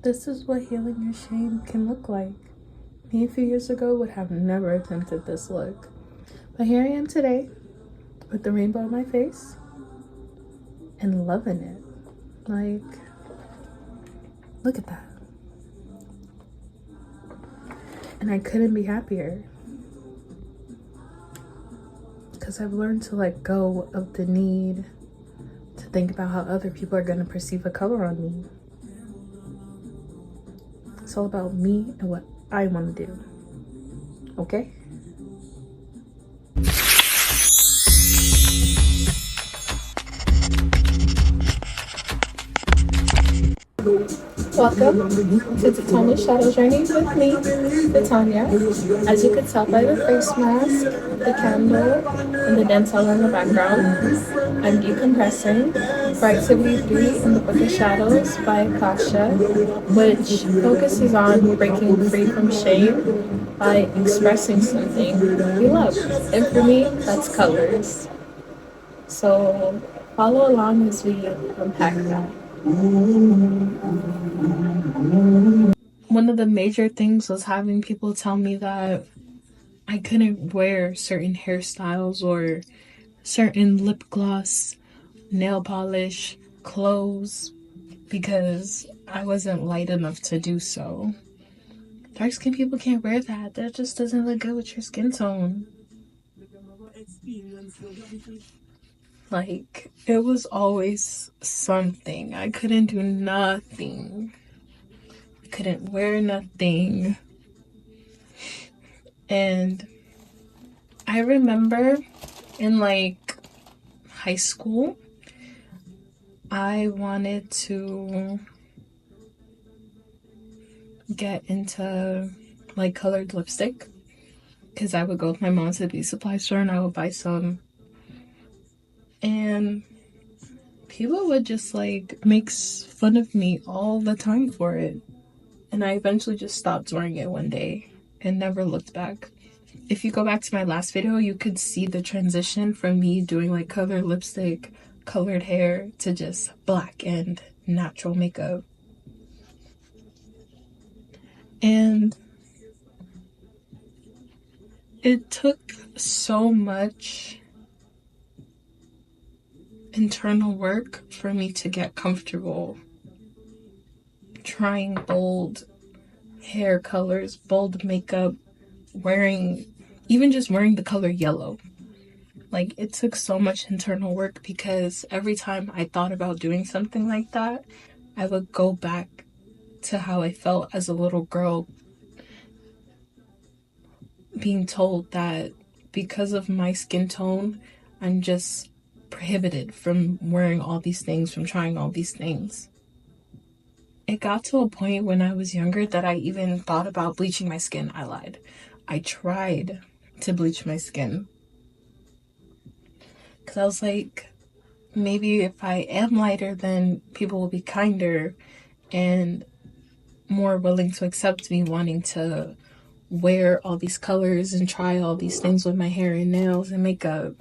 This is what healing your shame can look like. Me a few years ago would have never attempted this look. But here I am today with the rainbow on my face and loving it. Like, look at that. And I couldn't be happier. Because I've learned to let go of the need to think about how other people are going to perceive a color on me. It's all about me and what I want to do. Okay? Welcome to the Tanya Shadow Journey with me, Tanya. As you can tell by the face mask, the candle, and the dental in the background, I'm decompressing for Activity 3 in the Book of Shadows by Akasha, which focuses on breaking free from shame by expressing something you love. And for me, that's colors. So follow along as we unpack that. One of the major things was having people tell me that I couldn't wear certain hairstyles or certain lip gloss, nail polish, clothes, because I wasn't light enough to do so. Dark skin people can't wear that. That just doesn't look good with your skin tone. Like, it was always something. I couldn't do nothing. I couldn't wear nothing. And I remember in like high school, I wanted to get into like colored lipstick because I would go with my mom to the beauty supply store and I would buy some. And people would just like make fun of me all the time for it. And I eventually just stopped wearing it one day and never looked back. If you go back to my last video, you could see the transition from me doing like colored lipstick, colored hair to just black and natural makeup. And it took so much internal work for me to get comfortable trying bold hair colors, bold makeup, even just wearing the color yellow. Like, it took so much internal work because every time I thought about doing something like that, I would go back to how I felt as a little girl, being told that because of my skin tone, I'm just prohibited from wearing all these things, from trying all these things. It got to a point when I was younger that I even thought about bleaching my skin. I lied. I tried to bleach my skin. Because I was like, maybe if I am lighter, then people will be kinder and more willing to accept me wanting to wear all these colors and try all these things with my hair and nails and makeup.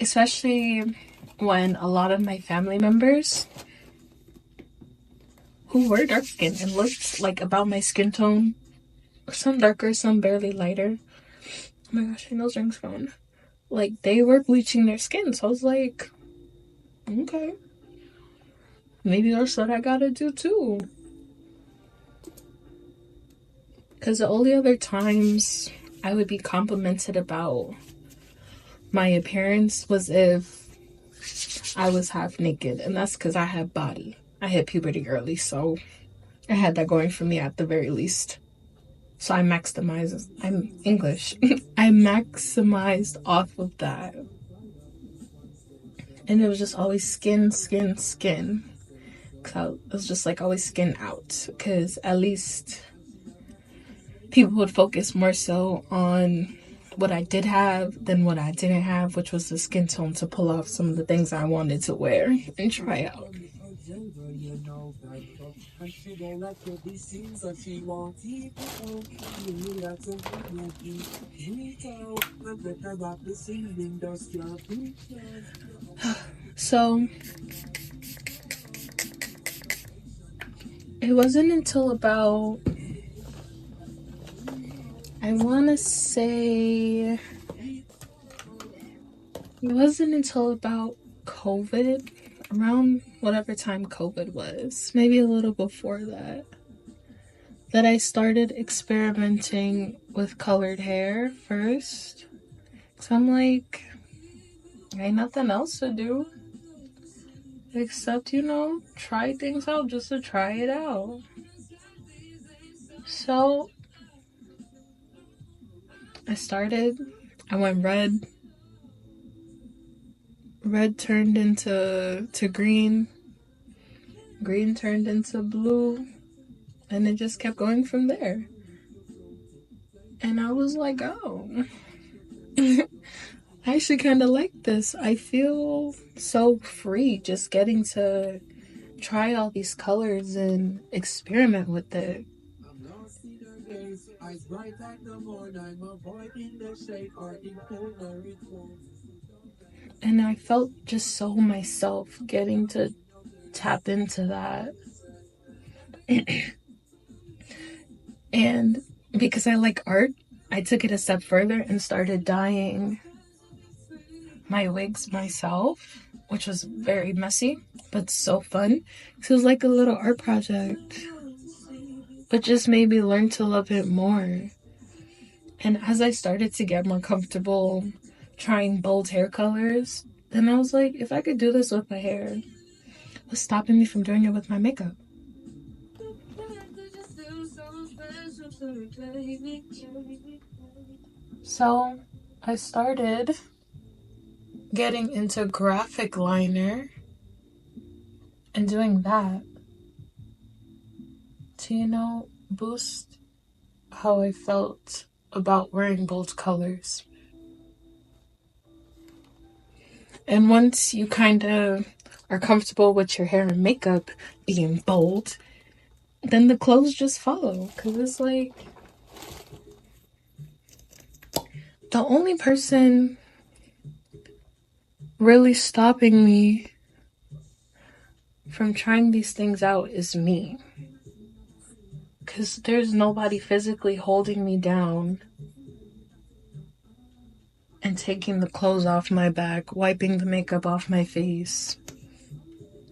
Especially when a lot of my family members who were dark skinned and looked like about my skin tone, some darker, some barely lighter. Oh my gosh, my nose ring's gone. Like, they were bleaching their skin, so I was like, okay, maybe that's what I gotta do too. Because the only other times I would be complimented about my appearance was if I was half naked, and that's because I had body. I hit puberty early, so I had that going for me at the very least. So I'm English. I maximized off of that. And it was just always skin. Cause it was just like always skin out. Because at least people would focus more so on what I did have than what I didn't have, which was the skin tone to pull off some of the things I wanted to wear and try out. So it wasn't until about, I want to say, it wasn't until about COVID, around whatever time COVID was, maybe a little before that, that I started experimenting with colored hair first. So I'm like, ain't nothing else to do except, try things out just to try it out. So I went red. Red turned into green. Green turned into blue. And it just kept going from there. And I was like, oh, I actually kind of like this. I feel so free just getting to try all these colors and experiment with it. And I felt just so myself getting to tap into that. And because I like art, I took it a step further and started dyeing my wigs myself, which was very messy, but so fun. So it was like a little art project, but just made me learn to love it more. And as I started to get more comfortable trying bold hair colors, then I was like, if I could do this with my hair, what's stopping me from doing it with my makeup? So I started getting into graphic liner and doing that to, boost how I felt about wearing bold colors. And once you kind of are comfortable with your hair and makeup being bold, then the clothes just follow. Because it's like, the only person really stopping me from trying these things out is me. Because there's nobody physically holding me down and taking the clothes off my back, wiping the makeup off my face,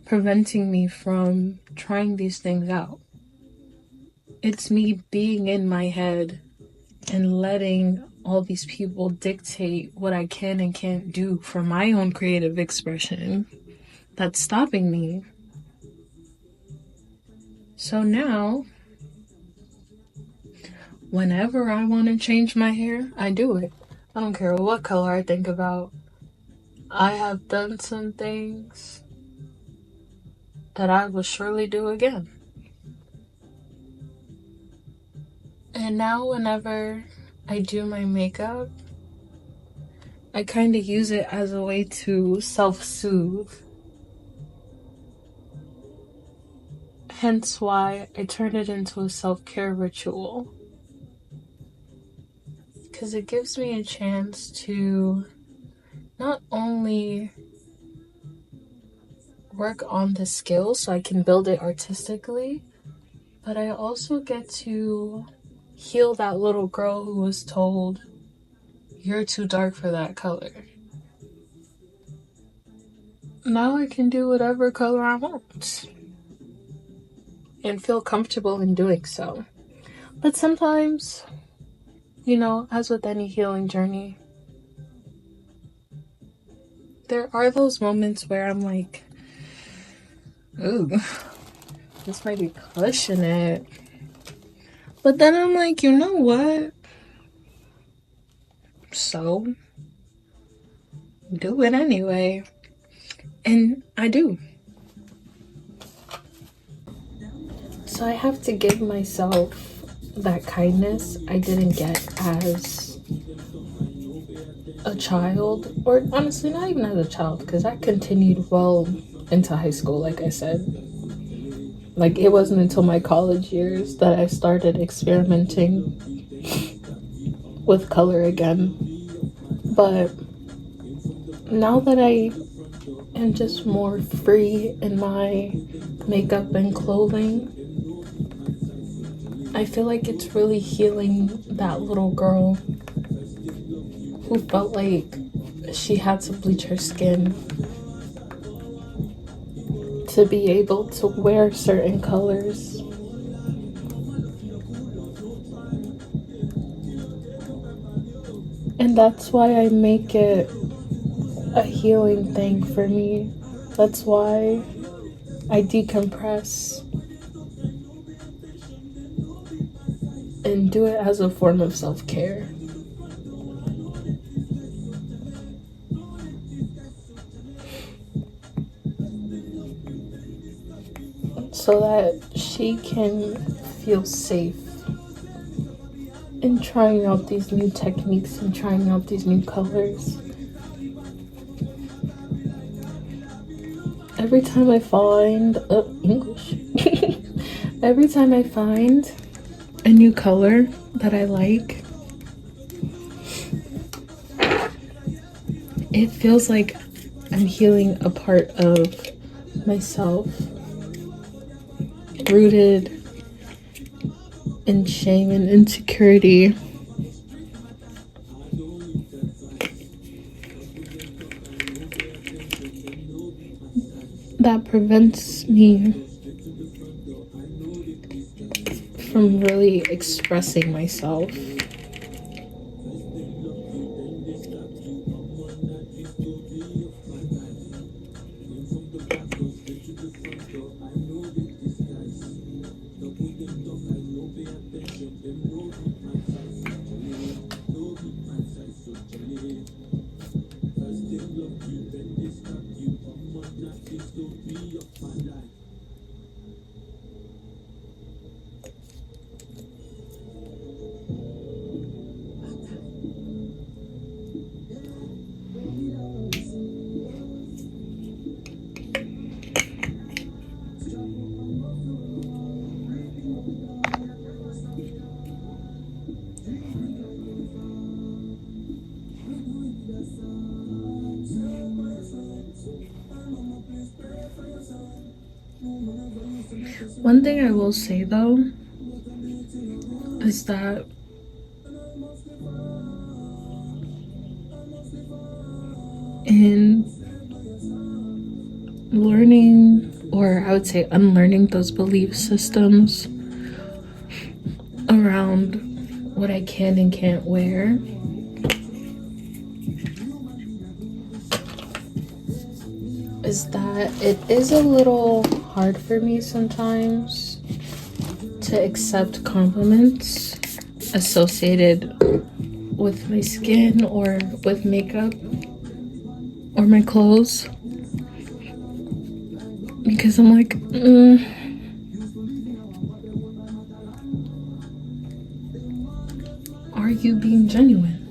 preventing me from trying these things out. It's me being in my head and letting all these people dictate what I can and can't do for my own creative expression that's stopping me. So now, whenever I want to change my hair, I do it. I don't care what color I think about. I have done some things that I will surely do again. And now whenever I do my makeup, I kind of use it as a way to self-soothe. Hence why I turn it into a self-care ritual. Because it gives me a chance to not only work on the skill so I can build it artistically, but I also get to heal that little girl who was told, you're too dark for that color. Now I can do whatever color I want and feel comfortable in doing so. But sometimes, as with any healing journey, there are those moments where I'm like, ooh, this might be pushing it. But then I'm like, you know what? So, do it anyway. And I do. So I have to give myself that kindness I didn't get as a child, or honestly not even as a child, because I continued well into high school, like I said. Like, it wasn't until my college years that I started experimenting with color again. But now that I am just more free in my makeup and clothing, I feel like it's really healing that little girl who felt like she had to bleach her skin to be able to wear certain colors. And that's why I make it a healing thing for me. That's why I decompress and do it as a form of self-care. So that she can feel safe in trying out these new techniques and trying out these new colors. Every time I find English every time I find a new color that I like, it feels like I'm healing a part of myself rooted in shame and insecurity. That prevents me from really expressing myself. One thing I will say though is that in learning, or I would say unlearning, those belief systems around what I can and can't wear, is that it is a little hard for me sometimes to accept compliments associated with my skin or with makeup or my clothes, because I'm like, are you being genuine?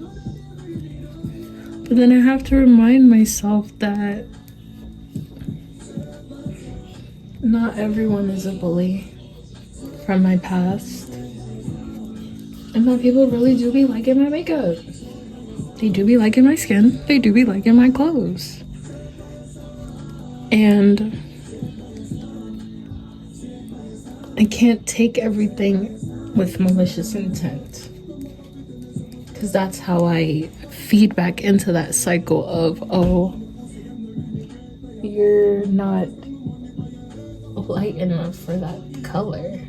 But then I have to remind myself that not everyone is a bully from my past, and that people really do be liking my makeup. They do be liking my skin. They do be liking my clothes. And I can't take everything with malicious intent, because that's how I feed back into that cycle of, oh, you're not light enough for that color.